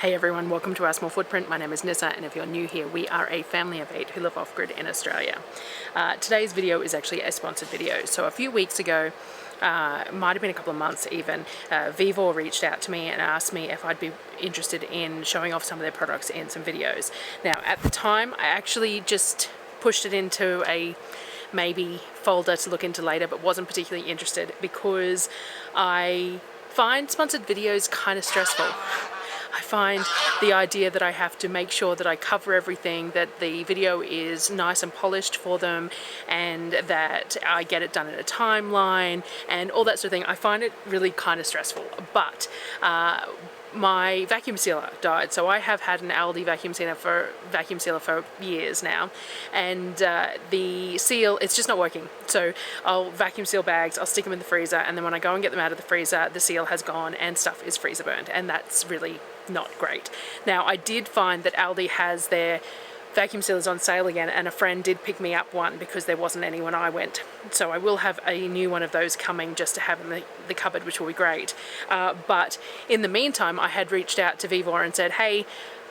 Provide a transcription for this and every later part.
Hey everyone, welcome to our small footprint. My name is Nyssa, and if you're new here, we are a family of 8 who live off-grid in Australia. Today's video is actually a sponsored video. So a few weeks ago, might have been a couple of months even, Vevor reached out to me and asked me if I'd be interested in showing off some of their products in some videos. Now at the time, I actually just pushed it into a maybe folder to look into later, but wasn't particularly interested because I find sponsored videos kind of stressful. I find the idea that I have to make sure that I cover everything, that the video is nice and polished for them, and that I get it done in a timeline and all that sort of thing. I find it really kind of stressful. But my vacuum sealer died, so I have had an Aldi vacuum sealer for years now, and the seal, it's just not working. So I'll vacuum seal bags, I'll stick them in the freezer, and then when I go and get them out of the freezer, the seal has gone and stuff is freezer burned, and that's really not great. Now I did find that Aldi has their vacuum sealers on sale again, and a friend did pick me up one because there wasn't any when I went. So I will have a new one of those coming just to have in the cupboard, which will be great. But in the meantime, I had reached out to Vevor and said, hey,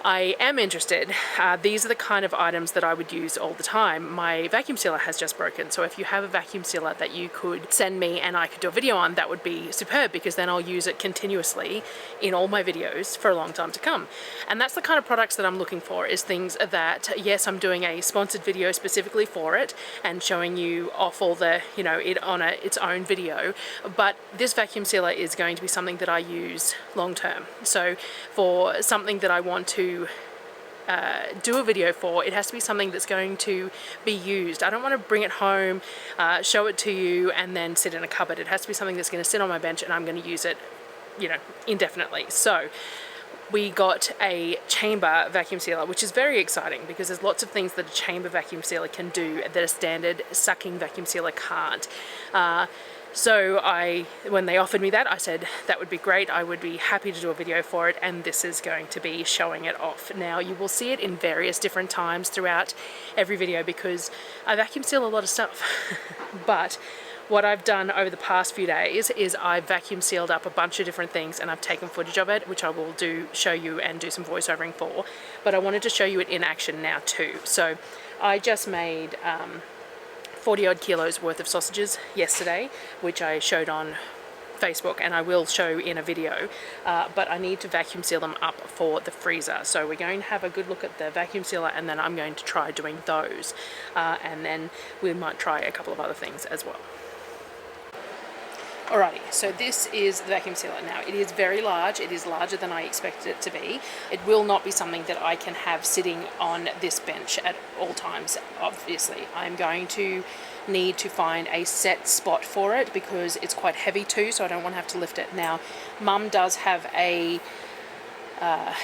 I am interested. These are the kind of items that I would use all the time. My vacuum sealer has just broken, so if you have a vacuum sealer that you could send me and I could do a video on, that would be superb, because then I'll use it continuously in all my videos for a long time to come. And that's the kind of products that I'm looking for, is things that, yes, I'm doing a sponsored video specifically for it and showing you off all the, you know, it on its own video, but this vacuum sealer is going to be something that I use long term. So for something that I want to do a video for, it has to be something that's going to be used. I don't want to bring it home, show it to you, and then sit in a cupboard. It has to be something that's going to sit on my bench and I'm going to use it, you know, indefinitely. So we got a chamber vacuum sealer, which is very exciting because there's lots of things that a chamber vacuum sealer can do that a standard sucking vacuum sealer can't. So when they offered me that, I said that would be great. I would be happy to do a video for it, and this is going to be showing it off. Now you will see it in various different times throughout every video because I vacuum seal a lot of stuff. But what I've done over the past few days is I've vacuum sealed up a bunch of different things, and I've taken footage of it, which I will show you and do some voiceovering for. But I wanted to show you it in action now too. So I just made 40 odd kilos worth of sausages yesterday, which I showed on Facebook, and I will show in a video, but I need to vacuum seal them up for the freezer. So we're going to have a good look at the vacuum sealer, and then I'm going to try doing those, and then we might try a couple of other things as well. Alrighty, so this is the vacuum sealer. Now it is very large. It is larger than I expected it to be. It will not be something that I can have sitting on this bench at all times, obviously. I'm going to need to find a set spot for it because it's quite heavy too, so I don't want to have to lift it. Now, Mum does have a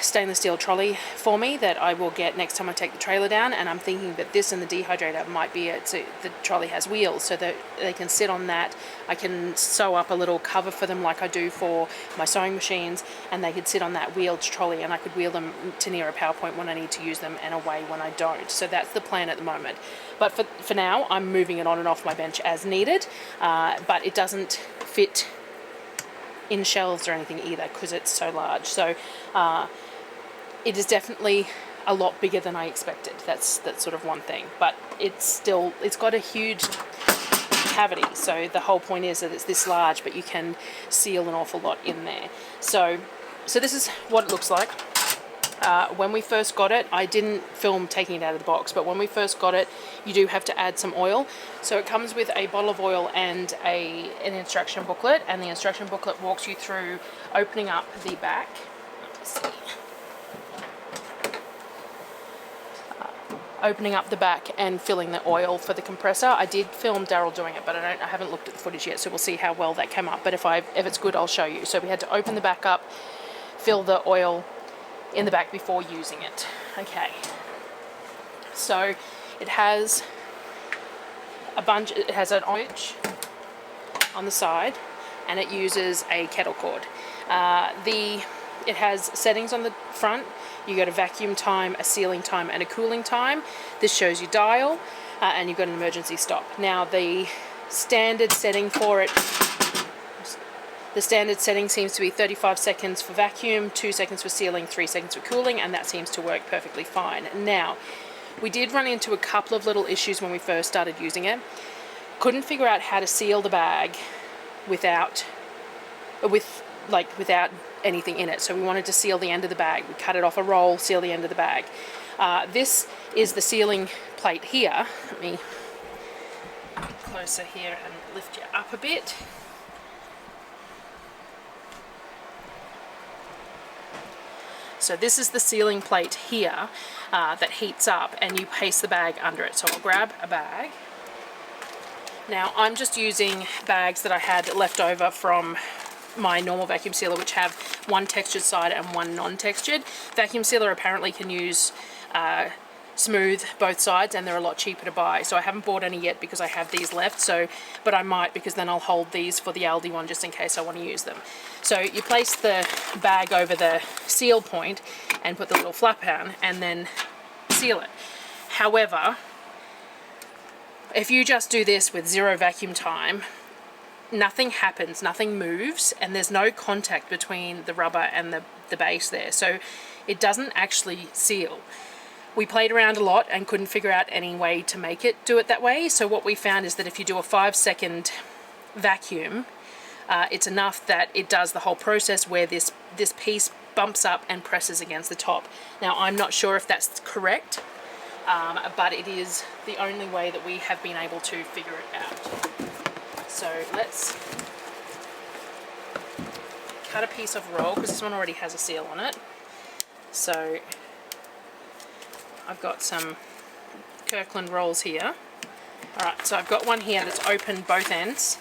stainless steel trolley for me that I will get next time I take the trailer down, and I'm thinking that this and the dehydrator might be it. So the trolley has wheels so that they can sit on that. I can sew up a little cover for them like I do for my sewing machines, and they could sit on that wheeled trolley, and I could wheel them to near a power point when I need to use them and away when I don't. So that's the plan at the moment. But for now, I'm moving it on and off my bench as needed, but it doesn't fit in shelves or anything either because it's so large. So it is definitely a lot bigger than I expected. That's sort of one thing, but it's got a huge cavity, so the whole point is that it's this large, but you can seal an awful lot in there. So this is what it looks like. When we first got it, I didn't film taking it out of the box, but when we first got it, you do have to add some oil. So it comes with a bottle of oil and an instruction booklet, and the instruction booklet walks you through opening up the back. Let's see. Opening up the back and filling the oil for the compressor. I did film Darryl doing it, but I haven't looked at the footage yet, so we'll see how well that came up. But if it's good, I'll show you. So we had to open the back up, fill the oil in the back before using it. Okay, so it has an orange on the side, and it uses a kettle cord. It has settings on the front. You got a vacuum time, a sealing time, and a cooling time. This shows you dial, and you've got an emergency stop. Now the standard setting for it The standard setting seems to be 35 seconds for vacuum, 2 seconds for sealing, 3 seconds for cooling, and that seems to work perfectly fine. Now, we did run into a couple of little issues when we first started using it. Couldn't figure out how to seal the bag without anything in it. So we wanted to seal the end of the bag. We cut it off a roll, seal the end of the bag. This is the sealing plate here. Let me get closer here and lift you up a bit. So this is the sealing plate here that heats up, and you place the bag under it. So I'll grab a bag. Now I'm just using bags that I had left over from my normal vacuum sealer, which have one textured side and one non-textured. Vacuum sealer apparently can use smooth both sides, and they're a lot cheaper to buy. So I haven't bought any yet because I have these left, but I might, because then I'll hold these for the Aldi one just in case I want to use them. So you place the bag over the seal point and put the little flap on and then seal it. However, if you just do this with zero vacuum time, nothing happens, nothing moves, and there's no contact between the rubber and the base there. So it doesn't actually seal. We played around a lot and couldn't figure out any way to make it do it that way. So what we found is that if you do a 5-second vacuum, it's enough that it does the whole process where this piece bumps up and presses against the top. Now I'm not sure if that's correct, but it is the only way that we have been able to figure it out. So let's cut a piece of roll, because this one already has a seal on it. So I've got some Kirkland rolls here. Alright, so I've got one here that's open both ends.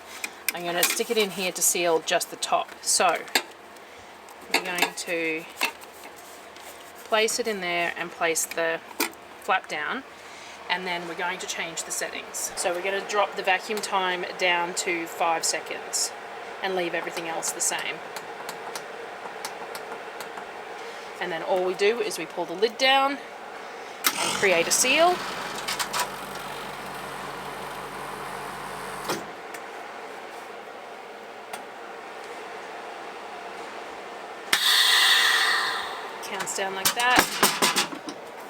I'm going to stick it in here to seal just the top. So we're going to place it in there and place the flap down, and then we're going to change the settings. So we're going to drop the vacuum time down to 5 seconds and leave everything else the same. And then all we do is we pull the lid down and create a seal. Counts down like that,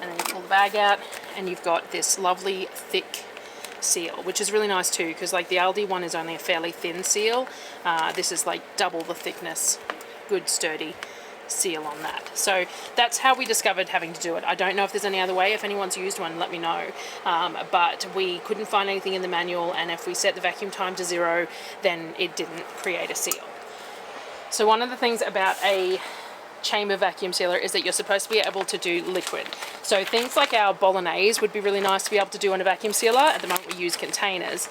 and then you pull the bag out and you've got this lovely thick seal, which is really nice too, because like the Aldi one is only a fairly thin seal. This is like double the thickness, good sturdy seal on that. So that's how we discovered having to do it. I don't know if there's any other way. If anyone's used one, let me know. But we couldn't find anything in the manual, and if we set the vacuum time to 0, then it didn't create a seal. So one of the things about a chamber vacuum sealer is that you're supposed to be able to do liquid. So things like our bolognese would be really nice to be able to do on a vacuum sealer. At the moment we use containers,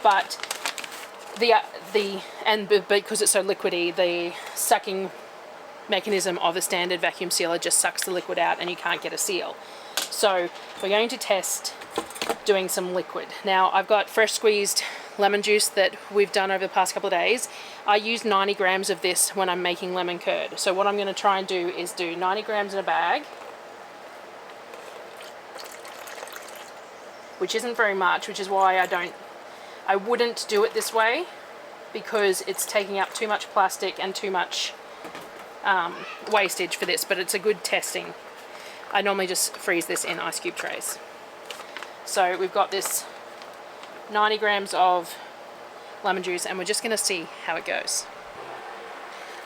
but because it's so liquidy, the sucking mechanism of a standard vacuum sealer just sucks the liquid out and you can't get a seal. So we're going to test doing some liquid. Now I've got fresh squeezed lemon juice that we've done over the past couple of days. I use 90 grams of this when I'm making lemon curd. So what I'm going to try and do is do 90 grams in a bag, which isn't very much, which is why I wouldn't do it this way, because it's taking up too much plastic and too much wastage for this, but it's a good testing. I normally just freeze this in ice cube trays. So we've got this 90 grams of lemon juice, and we're just going to see how it goes.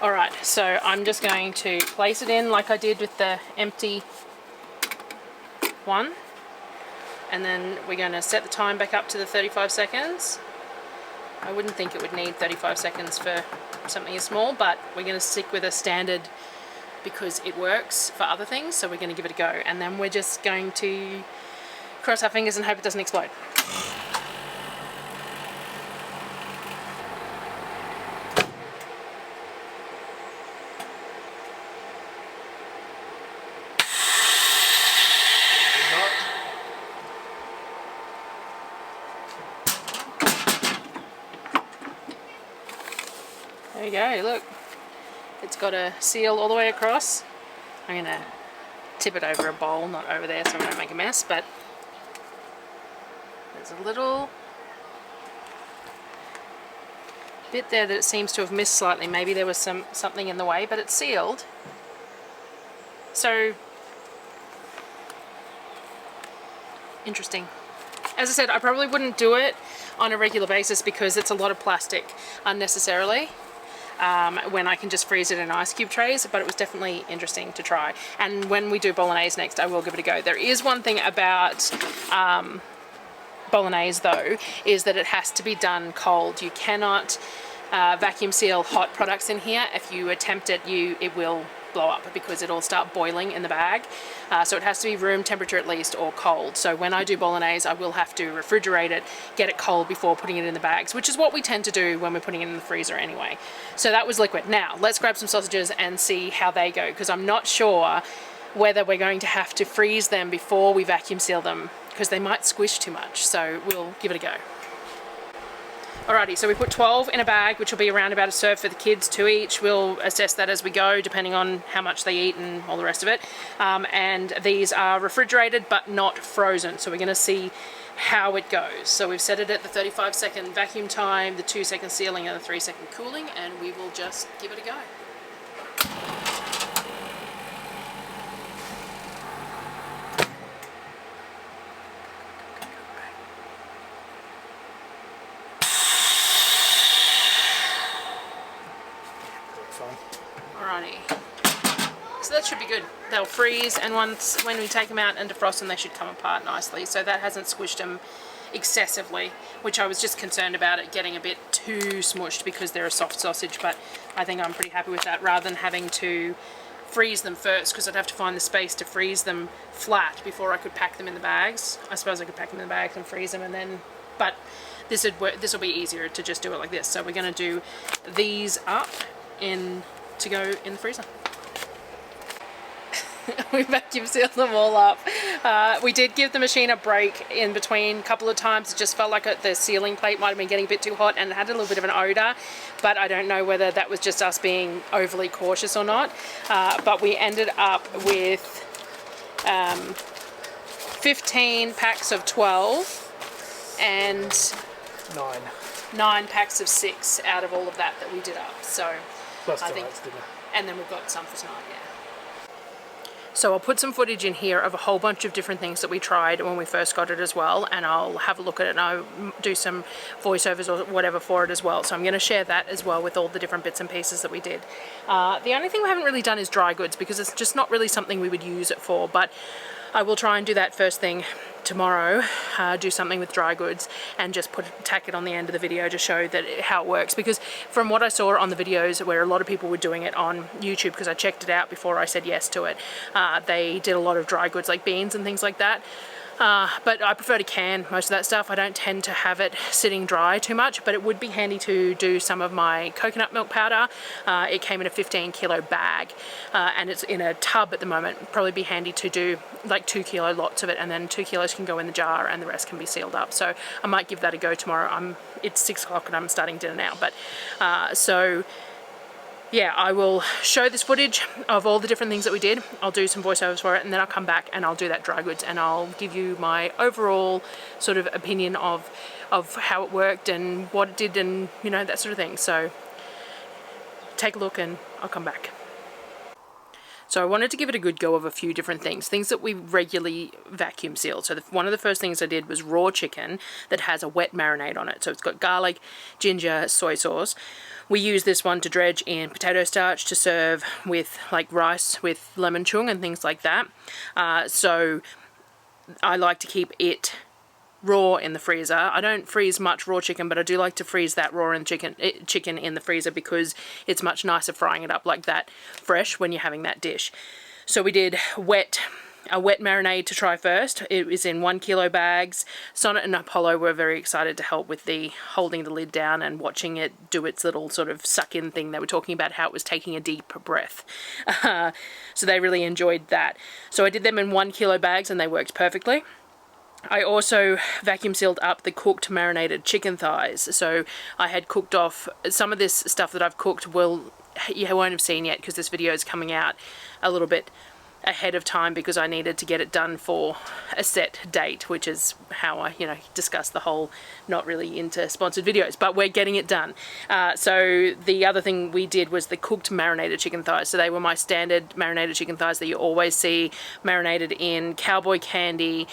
Alright, so I'm just going to place it in like I did with the empty one, and then we're going to set the time back up to the 35 seconds. I wouldn't think it would need 35 seconds for something as small, but we're going to stick with a standard because it works for other things, so we're going to give it a go, and then we're just going to cross our fingers and hope it doesn't explode. There you go, look. It's got a seal all the way across. I'm going to tip it over a bowl, not over there so I don't make a mess, but there's a little bit there that it seems to have missed slightly. Maybe there was something in the way, but it's sealed. So, interesting. As I said, I probably wouldn't do it on a regular basis because it's a lot of plastic unnecessarily. When I can just freeze it in ice cube trays, but it was definitely interesting to try. And when we do bolognese next, I will give it a go. There is one thing about bolognese though, is that it has to be done cold. You cannot vacuum seal hot products in here. If you attempt it, it will blow up because it'll start boiling in the bag. So it has to be room temperature at least, or cold. So when I do bolognese, I will have to refrigerate it, get it cold before putting it in the bags, which is what we tend to do when we're putting it in the freezer anyway. So that was liquid. Now let's grab some sausages and see how they go, because I'm not sure whether we're going to have to freeze them before we vacuum seal them, because they might squish too much. So we'll give it a go. Alrighty, so we put 12 in a bag, which will be around about a serve for the kids, 2 each. We'll assess that as we go, depending on how much they eat and all the rest of it. And these are refrigerated, but not frozen. So we're gonna see how it goes. So we've set it at the 35-second vacuum time, the 2-second sealing, and the 3-second cooling, and we will just give it a go. Alrighty, so that should be good. They'll freeze, and when we take them out and defrost them, they should come apart nicely. So that hasn't squished them excessively, which I was just concerned about it getting a bit too smushed because they're a soft sausage, but I think I'm pretty happy with that, rather than having to freeze them first, because I'd have to find the space to freeze them flat before I could pack them in the bags. I suppose I could pack them in the bags and freeze them and then, but this will be easier to just do it like this. So we're going to do these up to go in the freezer. We vacuum sealed them all up. We did give the machine a break in between a couple of times. It just felt like the sealing plate might have been getting a bit too hot, and it had a little bit of an odor, but I don't know whether that was just us being overly cautious or not. But we ended up with 15 packs of 12 and 9 packs of 6 out of all of that we did up. So plus I think, dinner. and then we've got some for tonight, yeah. So I'll put some footage in here of a whole bunch of different things that we tried when we first got it as well, and I'll have a look at it and I'll do some voiceovers or whatever for it as well. So I'm going to share that as well with all the different bits and pieces that we did. The only thing we haven't really done is dry goods, because it's just not really something we would use it for, but I will try and do that first thing tomorrow, do something with dry goods and just tack it on the end of the video to show that how it works, because from what I saw on the videos where a lot of people were doing it on YouTube, because I checked it out before I said yes to it, they did a lot of dry goods like beans and things like that. But I prefer to can most of that stuff. I don't tend to have it sitting dry too much, but it would be handy to do some of my coconut milk powder. It came in a 15-kilo bag, and it's in a tub at the moment. It'd probably be handy to do like 2-kilo lots of it, and then 2 kilos can go in the jar and the rest can be sealed up. So I might give that a go tomorrow. It's 6 o'clock and I'm starting dinner now, but so yeah, I will show this footage of all the different things that we did. I'll do some voiceovers for it, and then I'll come back and I'll do that dry goods, and I'll give you my overall sort of opinion of how it worked and what it did, and you know, that sort of thing. So take a look and I'll come back. So I wanted to give it a good go of a few different things that we regularly vacuum seal. So one of the first things I did was raw chicken that has a wet marinade on it. So it's got garlic, ginger, soy sauce. We use this one to dredge in potato starch to serve with like rice with lemon chung and things like that. So I like to keep it raw in the freezer. I don't freeze much raw chicken, but I do like to freeze that raw in chicken in the freezer, because it's much nicer frying it up like that fresh when you're having that dish. So we did a wet marinade to try first. It was in 1-kilo bags. Sonnet and Apollo were very excited to help with the holding the lid down and watching it do its little sort of suck in thing. They were talking about how it was taking a deep breath. So they really enjoyed that. So I did them in 1-kilo bags and they worked perfectly. I also vacuum sealed up the cooked marinated chicken thighs. So I had cooked off some of this stuff that I've cooked. You won't have seen yet because this video is coming out a little bit ahead of time because I needed to get it done for a set date, which is how I, you know, discuss the whole not really into sponsored videos, but we're getting it done. So the other thing we did was the cooked marinated chicken thighs. So they were my standard marinated chicken thighs that you always see, marinated in cowboy candy,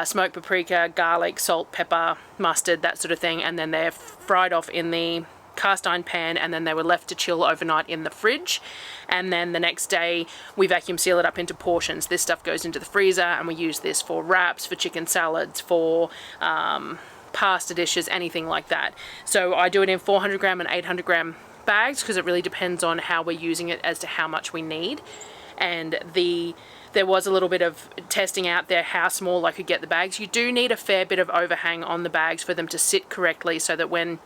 smoked paprika, garlic, salt, pepper, mustard, that sort of thing, and then they're fried off in the cast iron pan, and then they were left to chill overnight in the fridge, and then the next day we vacuum seal it up into portions. This stuff goes into the freezer, and we use this for wraps, for chicken salads, for pasta dishes, anything like that. So I do it in 400 gram and 800 gram bags because it really depends on how we're using it as to how much we need. And there was a little bit of testing out there how small I could get the bags. You do need a fair bit of overhang on the bags for them to sit correctly, so that when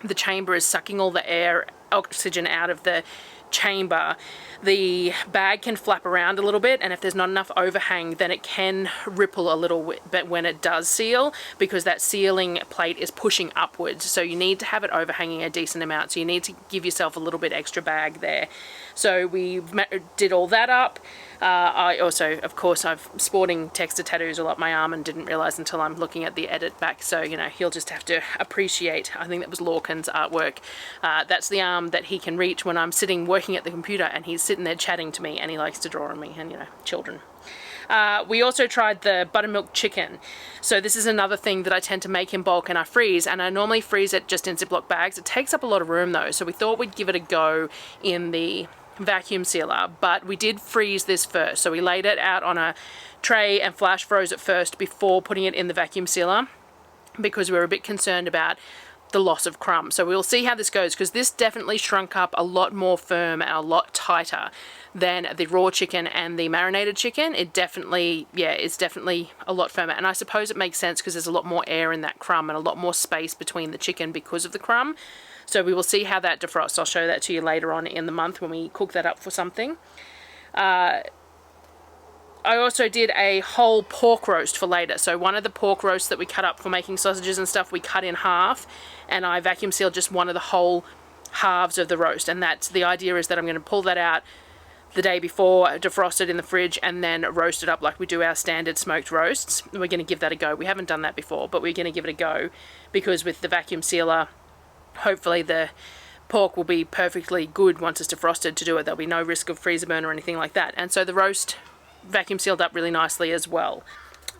the chamber is sucking all the air, oxygen out of the chamber, the bag can flap around a little bit, and if there's not enough overhang, then it can ripple a little bit when it does seal, because that sealing plate is pushing upwards. So you need to have it overhanging a decent amount, so you need to give yourself a little bit extra bag there. So we did all that up. I also, of course, I've sporting texture tattoos all up my arm and didn't realize until I'm looking at the edit back, so you know, he'll just have to appreciate, I think that was Lorcan's artwork. That's the arm that he can reach when I'm sitting working at the computer and he's sitting there chatting to me, and he likes to draw on me, and you know, children. We also tried the buttermilk chicken. So this is another thing that I tend to make in bulk and I freeze, and I normally freeze it just in Ziploc bags. It takes up a lot of room though, so we thought we'd give it a go in the vacuum sealer, but we did freeze this first. So we laid it out on a tray and flash froze it first before putting it in the vacuum sealer, because we were a bit concerned about the loss of crumb. So we'll see how this goes, because this definitely shrunk up a lot more firm and a lot tighter than the raw chicken and the marinated chicken. It definitely, yeah, it's definitely a lot firmer, and I suppose it makes sense because there's a lot more air in that crumb and a lot more space between the chicken because of the crumb. So we will see how that defrosts. I'll show that to you later on in the month when we cook that up for something. I also did a whole pork roast for later. So one of the pork roasts that we cut up for making sausages and stuff, we cut in half, and I vacuum sealed just one of the whole halves of the roast. And that's the idea, is that I'm going to pull that out the day before, defrost it in the fridge, and then roast it up like we do our standard smoked roasts. We're going to give that a go. We haven't done that before, but we're going to give it a go, because with the vacuum sealer, hopefully the pork will be perfectly good once it's defrosted to do it. There'll be no risk of freezer burn or anything like that. And so the roast vacuum sealed up really nicely as well.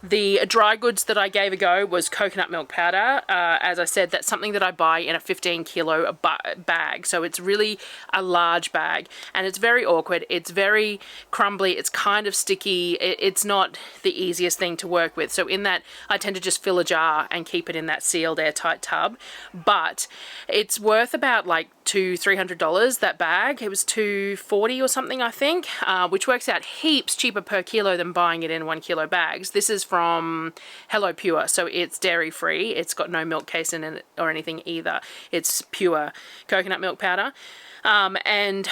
The dry goods that I gave a go was coconut milk powder. As I said, that's something that I buy in a 15 kilo bag. So it's really a large bag, and it's very awkward. It's very crumbly. It's kind of sticky. It's not the easiest thing to work with. So in that, I tend to just fill a jar and keep it in that sealed airtight tub. But it's worth about like $200-300, that bag. It was $240 or something, I think, which works out heaps cheaper per kilo than buying it in 1 kilo bags. This is from Hello Pure, so it's dairy free. It's got no milk casein in it or anything either. It's pure coconut milk powder, and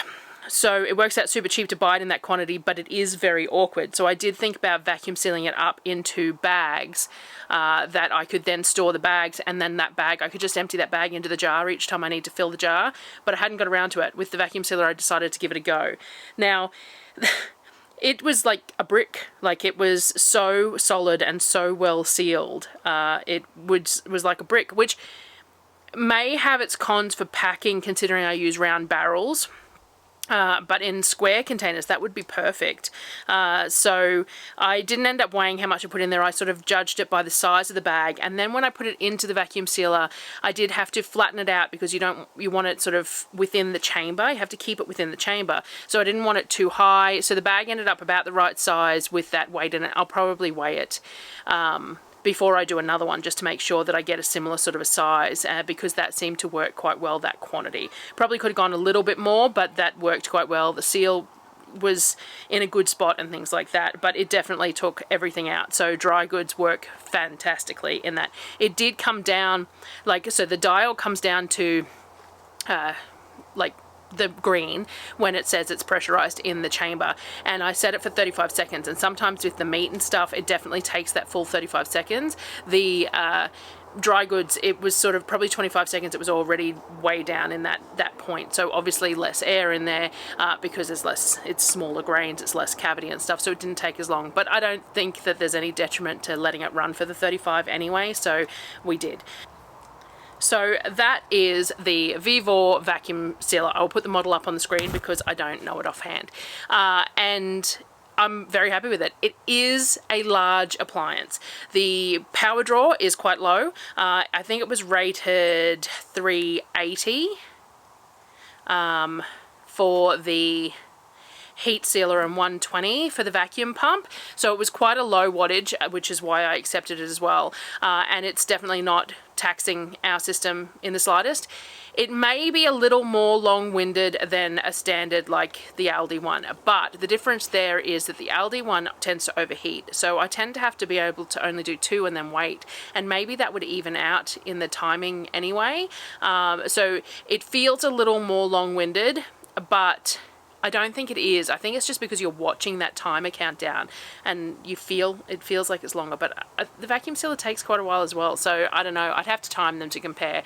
so it works out super cheap to buy it in that quantity, but it is very awkward. So I did think about vacuum sealing it up into bags that I could then store the bags, and then that bag, I could just empty that bag into the jar each time I need to fill the jar, but I hadn't got around to it. With the vacuum sealer, I decided to give it a go. Now, it was like a brick. Like, it was so solid and so well sealed. It was like a brick, which may have its cons for packing, considering I use round barrels. But in square containers, that would be perfect. So I didn't end up weighing how much I put in there. I sort of judged it by the size of the bag, and then when I put it into the vacuum sealer, I did have to flatten it out, because you want it sort of within the chamber. You have to keep it within the chamber. So I didn't want it too high. So the bag ended up about the right size with that weight in it. I'll probably weigh it before I do another one, just to make sure that I get a similar sort of a size, because that seemed to work quite well, that quantity. Probably could have gone a little bit more, but that worked quite well. The seal was in a good spot and things like that, but it definitely took everything out. So dry goods work fantastically in that. It did come down, like, so the dial comes down to like the green when it says it's pressurized in the chamber, and I set it for 35 seconds, and sometimes with the meat and stuff, it definitely takes that full 35 seconds. The dry goods, it was sort of probably 25 seconds, it was already way down in that point. So obviously less air in there because there's less, it's smaller grains, it's less cavity and stuff, so it didn't take as long. But I don't think that there's any detriment to letting it run for the 35 anyway, so we did. So that is the Vevor Vacuum Sealer. I'll put the model up on the screen because I don't know it offhand. And I'm very happy with it. It is a large appliance. The power draw is quite low. I think it was rated 380 for the heat sealer and 120 for the vacuum pump. So it was quite a low wattage, which is why I accepted it as well. And it's definitely not taxing our system in the slightest. It may be a little more long-winded than a standard like the Aldi one, but the difference there is that the Aldi one tends to overheat. So I tend to have to be able to only do 2 and then wait, and maybe that would even out in the timing anyway. So it feels a little more long-winded, but I don't think it is. I think it's just because you're watching that timer count down and it feels like it's longer, but the vacuum sealer takes quite a while as well. So I don't know, I'd have to time them to compare,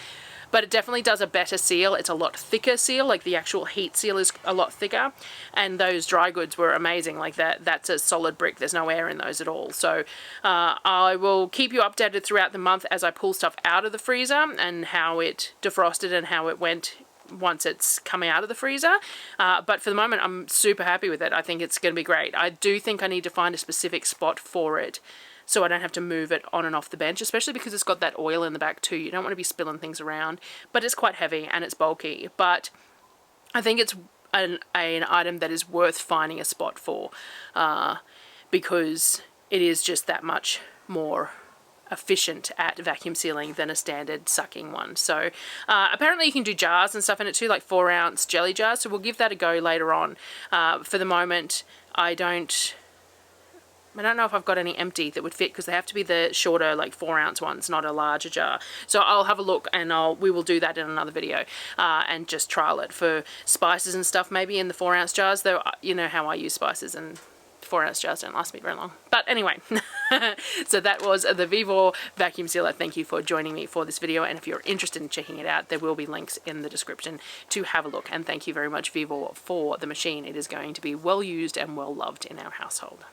but it definitely does a better seal. It's a lot thicker seal, like the actual heat seal is a lot thicker, and those dry goods were amazing. Like that's a solid brick. There's no air in those at all. So I will keep you updated throughout the month as I pull stuff out of the freezer and how it defrosted and how it went once it's coming out of the freezer. But for the moment, I'm super happy with it. I think it's going to be great. I do think I need to find a specific spot for it so I don't have to move it on and off the bench, especially because it's got that oil in the back too. You don't want to be spilling things around, but it's quite heavy and it's bulky. But I think it's an item that is worth finding a spot for because it is just that much more efficient at vacuum sealing than a standard sucking one. So apparently you can do jars and stuff in it too, like 4-ounce jelly jars, so we'll give that a go later on. For the moment I don't know if I've got any empty that would fit, because they have to be the shorter, like 4-ounce ones, not a larger jar. So I'll have a look and we will do that in another video and just trial it for spices and stuff, maybe in the 4-ounce jars, though you know how I use spices and 4-ounce jars don't last me very long. But anyway, so that was the Vevor Vacuum Sealer. Thank you for joining me for this video, and if you're interested in checking it out, there will be links in the description to have a look. And thank you very much, Vevor, for the machine. It is going to be well used and well loved in our household.